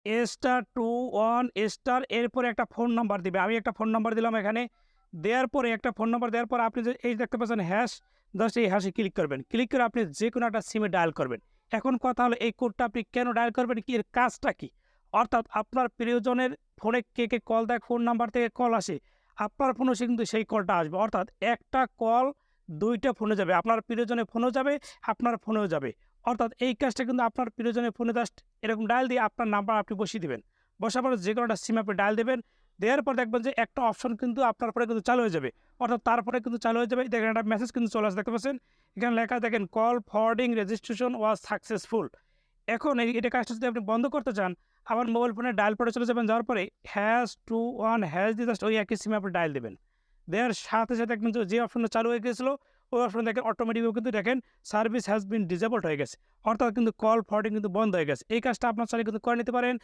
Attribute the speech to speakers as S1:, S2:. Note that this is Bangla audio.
S1: *21 এরপরে একটা ফোন নাম্বার দিবে। আমি একটা ফোন নাম্বার দিলাম এখানে। দেওয়ার পরে একটা ফোন নাম্বার দেওয়ার পরে আপনি যে এই দেখতে পাচ্ছেন হ্যাশ, জাস্ট এই হ্যাশে ক্লিক করবেন। ক্লিক করে আপনি যেকোনো একটা সিমে ডায়াল করবেন। এখন কথা হলো এই কোডটা আপনি কেন ডায়াল করবেন? কি এর কাজটা কি? অর্থাৎ আপনার প্রিয়জনের ফোনে কে কল দেয়, কোন নাম্বার থেকে কল আসে, আপনার ফোনেও কিন্তু সেই কলটা আসবে। অর্থাৎ একটা কল ২ টা ফোনে যাবে। আপনার প্রিয়জনের ফোনেও যাবে, আপনার ফোনেও যাবে। অর্থাৎ এই কাজটা কিন্তু আপনার প্রিয়জনের ফোনে জাস্ট এরকম ডায়াল দিয়ে আপনার নাম্বার আপনি বসিয়ে দিবেন। বসার পরে যেকোনো একটা সিম আপনি ডায়াল দিবেন। দেওয়ার পর দেখবেন যে একটা অপশন কিন্তু আপনার ফোনে কিন্তু চালু হয়ে যাবে। অর্থাৎ তারপরে কিন্তু চালু হয়ে যাবে। দেখেন একটা মেসেজ কিন্তু চলে আসে দেখতে পাচ্ছেন? এখানে লেখা দেখেন call forwarding registration was successful. এখন এটা কাজটা যদি আপনি বন্ধ করতে চান, আমার মোবাইল ফোনে ডায়াল পরে চলে যাবেন। যাওয়ার পরে #21# দিয়ে জাস্ট ওই একই সিমে আপনি ডায়াল দিবেন। দেওয়ার সাথে দেখবেন যে অপশনটা চালু হয়ে গেছিল, ওই অপশন দেখেন অটোমেটিকভাবে কিন্তু দেখেন সার্ভিস হ্যাজ বিন ডিসেবলড হয়ে গেছে। অর্থাৎ কিন্তু কল ফরওয়ার্ডিং কিন্তু বন্ধ হয়ে গেছে। এই কাজটা আপনার চাইলে কিন্তু করে নিতে পারেন।